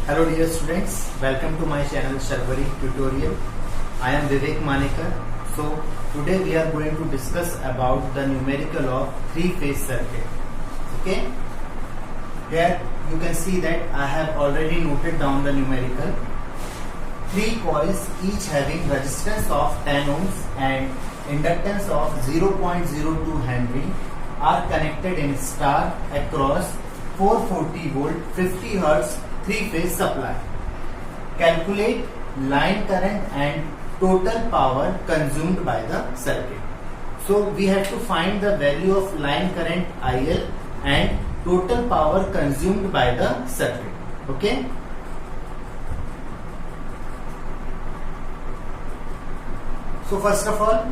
Hello dear students, welcome to my channel Sharvari Tutorial. I am Vivek Manekar. So today we are going to discuss about the numerical of three-phase circuit. Okay, here you can see that I have already noted down the numerical. Three coils each having resistance of 10 ohms and inductance of 0.02 Henry are connected in star across 440 volt 50 hertz three-phase supply. Calculate line current and total power consumed by the circuit. So we have to find the value of line current IL and total power consumed by the circuit. Okay. So first of all,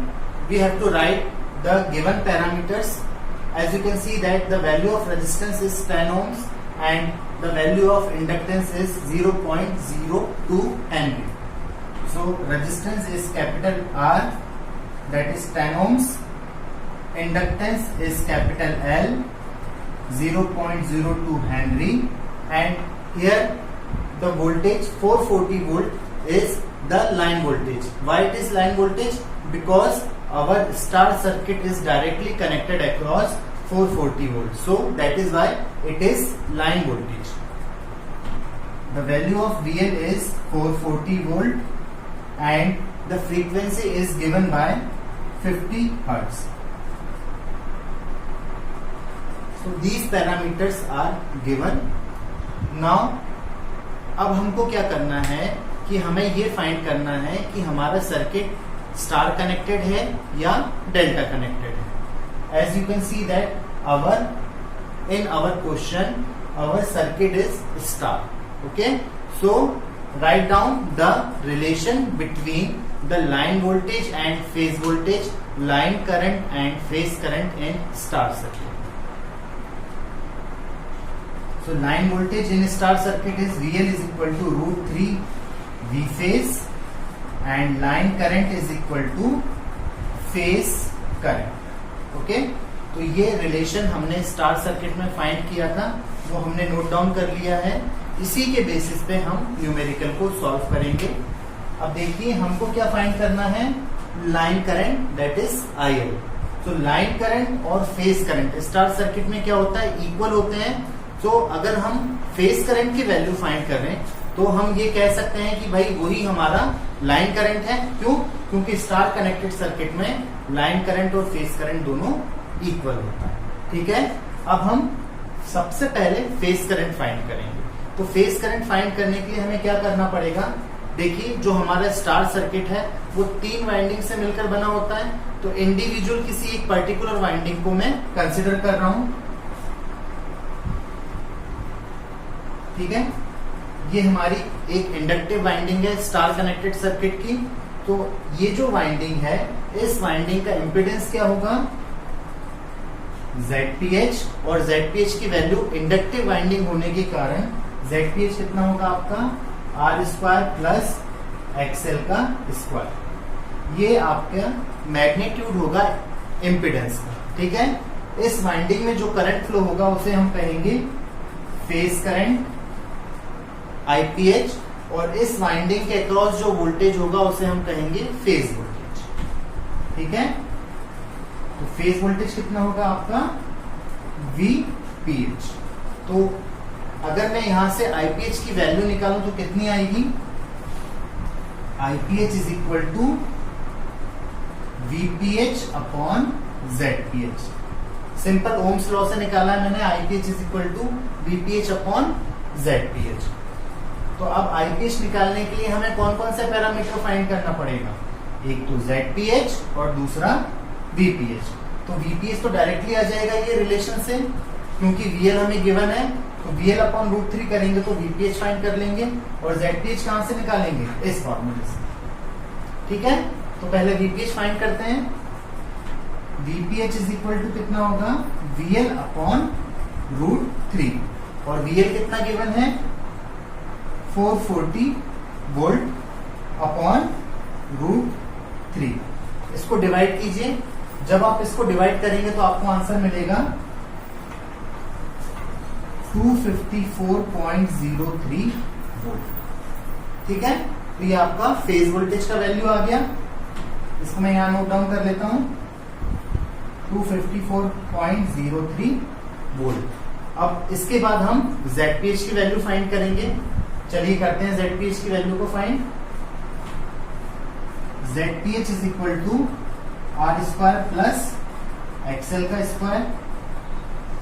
we have to write the given parameters. As you can see that the value of resistance is 10 ohms and the value of inductance is 0.02 Henry. So resistance is capital R, that is 10 ohms. Inductance is capital L, 0.02 Henry, and here the voltage 440 volt is the line voltage. Why it is line voltage? Because our star circuit is directly connected across 440 volts. So that is why it is line voltage. The value of VL is 440 volt and the frequency is given by 50 hertz. So these parameters are given. Now अब हमको क्या करना है कि हमें ये find करना है कि हमारा सर्किट स्टार कनेक्टेड है या डेल्टा कनेक्टेड है. As you can see that in our question our circuit is star. Okay, so write down the relation between the line voltage and phase voltage, line current and phase current in star circuit. So line voltage in star circuit is VL is equal to √3 V phase and line current is equal to phase current. Okay, तो ये relation हमने star circuit में find किया था, वो हमने note down कर लिया है. इसी के बेसिस पे हम न्यूमेरिकल को सॉल्व करेंगे. अब देखिए हमको क्या फाइंड करना है, line current that is IL. तो लाइन करंट और फेज करंट स्टार सर्किट में क्या होता है, इक्वल होते हैं. तो अगर हम फेज करंट की वैल्यू फाइंड कर रहे हैं तो हम ये कह सकते हैं कि भाई वही हमारा लाइन करंट है. क्यों? क्योंकि स्टार कनेक्टेड सर्किट में लाइन करंट और फेज करंट दोनों इक्वल होता है. ठीक है, अब हम सबसे पहले फेज करंट फाइंड करेंगे. तो फेज करंट फाइंड करने के लिए हमें क्या करना पड़ेगा, देखिए जो हमारा स्टार सर्किट है वो 3 वाइंडिंग से मिलकर बना होता है. तो इंडिविजुअल किसी एक पर्टिकुलर वाइंडिंग को मैं कंसिडर कर रहा हूं. ठीक है, ये हमारी एक इंडक्टिव वाइंडिंग है स्टार कनेक्टेड सर्किट की. तो ये जो वाइंडिंग है इस वाइंडिंग का इंपेडेंस क्या होगा, ZPH, और ZPH की वैल्यू इंडक्टिव वाइंडिंग होने के कारण ZPH कितना होगा आपका R² प्लस XL का स्क्वायर. ये आपका मैग्नीट्यूड होगा इंपेडेंस का. ठीक है, इस वाइंडिंग में जो करंट फ्लो होगा उसे हम कहेंगे फेज करंट IPH, और इस वाइंडिंग के अक्रॉस जो वोल्टेज होगा उसे हम कहेंगे फेज वोल्टेज. ठीक है, तो फेज वोल्टेज कितना होगा आपका VPH. तो अगर मैं यहां से IPH की वैल्यू निकालूं तो कितनी आएगी, IPH is equal to VPH upon ZPH. Simple ohm's law से निकाला है मैंने, IPH is equal to VPH upon ZPH. तो अब IPH निकालने के लिए हमें कौन कौन से पैरामीटर फाइंड करना पड़ेगा, एक तो ZPH और दूसरा VPH. तो VPH तो डायरेक्टली आ जाएगा ये रिलेशन से, क्योंकि VL हमें गिवन है. तो VL अपॉन √3 करेंगे तो VPH फाइंड कर लेंगे, और ZPH कहां से निकालेंगे, इस फॉर्मूले से. ठीक है, तो पहले VPH फाइंड करते हैं. VPH इज इक्वल टू कितना होगा, VL अपॉन √3, और VL कितना गिवन है 440 वोल्ट अपॉन √3. इसको डिवाइड कीजिए. जब आप इसको डिवाइड करेंगे तो आपको आंसर मिलेगा 254.03 वोल्ट। ठीक है, तो ये आपका फेज वोल्टेज का वैल्यू आ गया। इसको मैं यहां नोट डाउन कर लेता हूं, 254.03 वोल्ट। अब इसके बाद हम ZPH की वैल्यू फाइंड करेंगे। चलिए करते हैं ZPH की वैल्यू को find. ZPH is equal to R square plus XL का स्क्वायर।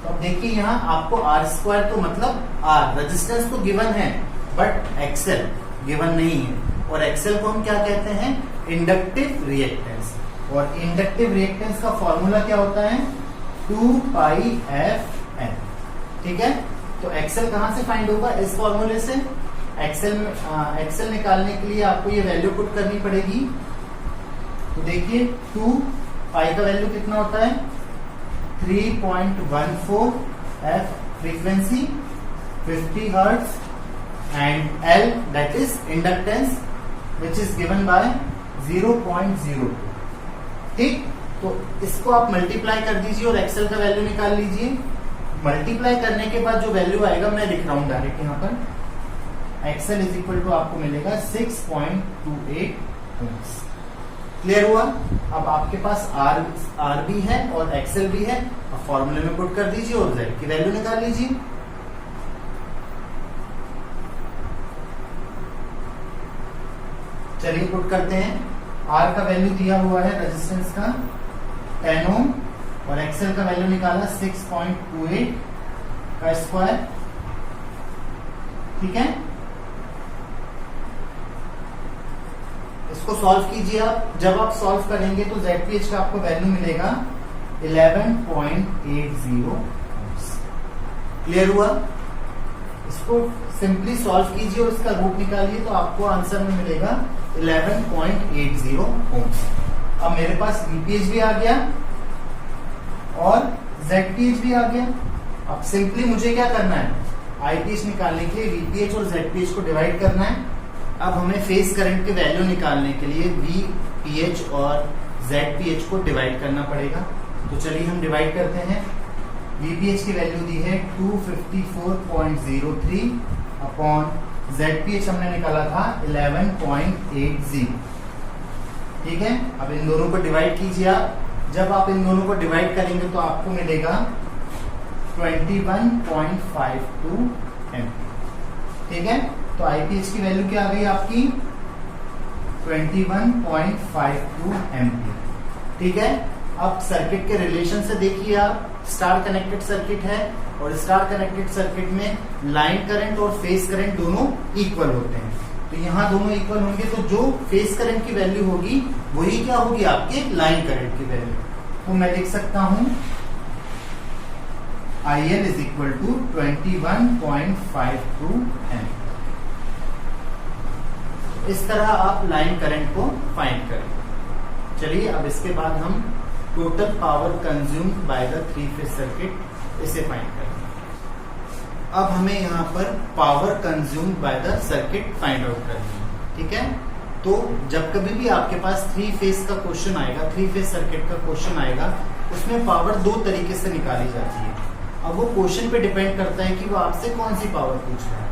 तो अब देखिए यहाँ आपको R स्क्वायर तो मतलब R रेजिस्टेंस तो गिवन है, बट XL गिवन नहीं है। और XL को हम क्या कहते हैं? Inductive reactance. और इंडक्टिव रिएक्टेंस का फॉर्मूला क्या होता है? 2πfN। ठीक है, तो XL कहां से फाइंड होगा? इस फॉर्मूले से। XL निकालने के लिए आपको ये वैल्यू पुट करनी पड़ेगी। तो देखिए 2 पाई का वैल्यू कितना होता है? 3.14 F frequency, 50 hertz, and L that is inductance which is given by 0.02। ठीक, तो इसको आप मल्टीप्लाई कर दीजिए और एक्सेल का वैल्यू निकाल लीजिए। मल्टीप्लाई करने के बाद जो वैल्यू आएगा मैं लिख रहा हूं डायरेक्ट यहाँ पर। एक्सेल इज इक्वल टू आपको मिलेगा 6.28 ओम्स। क्लियर हुआ? अब आपके पास आर भी है और एक्सेल भी है। अब फॉर्मूले में पुट कर दीजिए और जेड की वैल्यू निकाल लीजिए। चलिए पुट करते हैं। आर का वैल्यू दिया हुआ है रेजिस्टेंस का 10 ओम और एक्सेल का वैल्यू निकाला 6.28 का स्क्वायर। ठीक है, इसको सॉल्व कीजिए आप। जब आप सॉल्व करेंगे तो ZPH का आपको वैल्यू मिलेगा 11.80। क्लियर हुआ? इसको सिंपली सॉल्व कीजिए और इसका रूट निकालिए तो आपको आंसर में मिलेगा 11.80 ओम्स। अब मेरे पास VPH भी आ गया और ZPH भी आ गया। अब सिंपली मुझे क्या करना है? IPH निकालने के लिए VPH और ZPH को डिवाइड करना है। अब हमें फेज करंट के वैल्यू निकालने के लिए VPH और ZPH को डिवाइड करना पड़ेगा। तो चलिए हम डिवाइड करते हैं। VPH की वैल्यू दी है 254.03 अपॉन ZPH हमने निकाला था 11.80। ठीक है, अब इन दोनों को डिवाइड कीजिए आप। जब आप इन दोनों को डिवाइड करेंगे तो आपको मिलेगा 21.52 एम्पीयर। ठीक है, तो IPH की वैल्यू क्या आ गई आपकी? 21.52 एम्पीयर। ठीक है, अब सर्किट के रिलेशन से देखिए आप। स्टार कनेक्टेड सर्किट है और स्टार कनेक्टेड सर्किट में लाइन करंट और फेज करंट दोनों इक्वल होते हैं। तो यहाँ दोनों इक्वल होंगे तो जो फेज करंट की वैल्यू होगी वही क्या होगी? आपके लाइन करंट की वैल्यू। तो मैं लिख सकता हूं IL is equal to 21.52 ampere. इस तरह आप लाइन करंट को फाइंड करें। चलिए अब इसके बाद हम total power consumed by the three phase circuit इसे फाइंड करेंगे। अब हमें यहाँ पर power consumed by the circuit find out करनी है। ठीक है, तो जब कभी भी आपके पास थ्री फेज का क्वेश्चन आएगा, थ्री फेज सर्किट का क्वेश्चन आएगा, उसमें पावर दो तरीके से निकाली जाती है। अब वो क्वेश्चन पे डिपेंड करता है कि वो आपसे कौन सी पावर पूछ रहा है।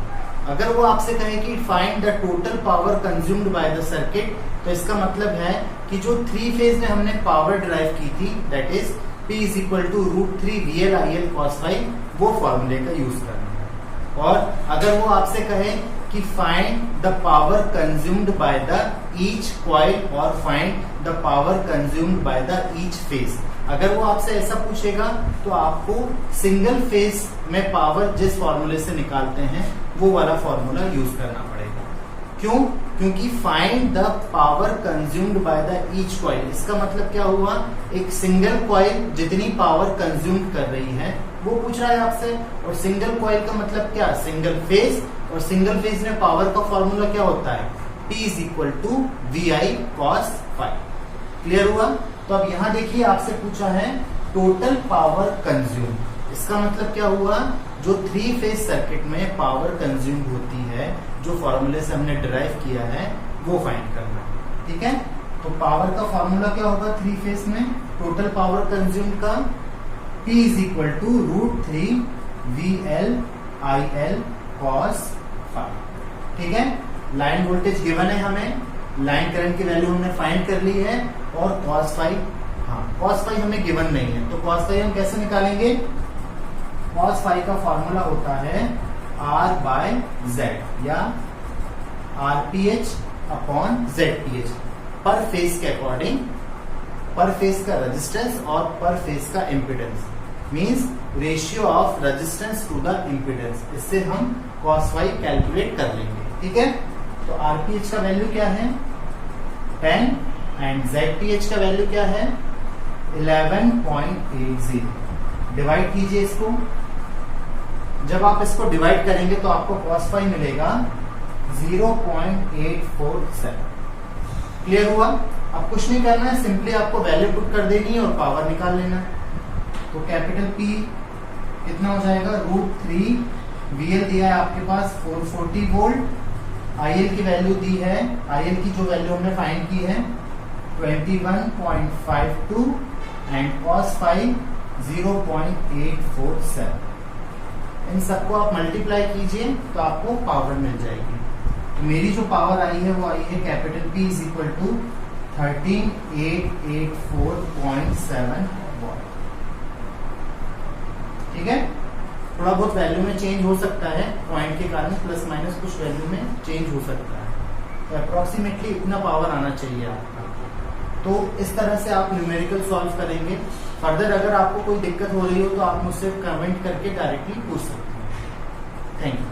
अगर वो आपसे कहे कि find the total power consumed by the circuit, तो इसका मतलब है कि जो थ्री फेज में हमने पावर ड्राइव की थी that is P is equal to √3 VL IL cos phi, वो फॉर्मूले का यूज करना है। और अगर वो आपसे कहे कि find the power consumed by the each coil और find the power consumed by the each phase, अगर वो आपसे ऐसा पूछेगा तो आपको सिंगल फेज में पावर जिस फॉर्मूले से निकालते हैं वो वाला फॉर्मूला यूज करना पड़ेगा। क्यों? क्योंकि find the power consumed by the each coil, इसका मतलब क्या हुआ? एक सिंगल कॉइल जितनी पावर कंज्यूम्ड कर रही है वो पूछ रहा है आपसे। और सिंगल कॉइल का मतलब क्या? Single phase. और सिंगल फेज में पावर का फॉर्मूला क्या होता है? P is equal to VI cos phi। Clear हुआ? तो अब यहां देखिए आपसे पूछा है टोटल पावर कंज्यूम, इसका मतलब क्या हुआ? जो थ्री फेज सर्किट में पावर कंज्यूम होती है, जो फॉर्मूले से हमने डिराइव किया है, वो फाइंड करना है। ठीक है, तो पावर का फॉर्मूला क्या होगा थ्री फेज में? टोटल पावर कंज्यूम का P is equal to √3 VL IL cos phi। ठीक है, लाइन वोल्टेज गिवन है हमें, लाइन करंट की वैल्यू हमने फाइंड कर ली है, और cos फाई, हाँ cos फाई हमें गिवन नहीं है, तो cos फाई हम कैसे निकालेंगे? cos फाई का फॉर्मूला होता है R बाय Z या RPH upon ZPH, per phase के अकॉर्डिंग, पर फेज का रेजिस्टेंस और पर फेज का impedance, means ratio of resistance to the impedance. इससे हम cos फाई कैलकुलेट कर लेंगे, ठीक है। तो RPH का वैल्यू क्या है? 10 एंड ZPH का वैल्यू क्या है? 11.80। डिवाइड कीजिए इसको, जब आप इसको डिवाइड करेंगे तो आपको cos फाई मिलेगा 0.847। क्लियर हुआ? अब कुछ नहीं करना है, सिंपली आपको वैल्यू पुट कर देनी है और पावर निकाल लेना है। तो कैपिटल P कितना हो जाएगा? √3, VL दिया है आपके पास 440 वोल्ट, IL की वैल्यू दी है, IL की जो वैल्यू हमने फाइंड की है 21.52 एंड cos फाई 0.847। इन सबको आप मल्टीप्लाई कीजिए तो आपको पावर मिल जाएगी। तो मेरी जो पावर आई है वो आई है capital P is equal to 13884.7 watt. ठीक है, थोड़ा बहुत वैल्यू में चेंज हो सकता है, पॉइंट के कारण प्लस माइनस कुछ वैल्यू में चेंज हो सकता है, तो अप्रोक्सीमेटली इतना पावर आना चाहिए आपका। तो इस तरह से आप न्यूमेरिकल सॉल्व करेंगे। फर्दर अगर आपको कोई दिक्कत हो रही हो तो आप मुझसे कमेंट करके डायरेक्टली पूछ सकते हैं। Thank you.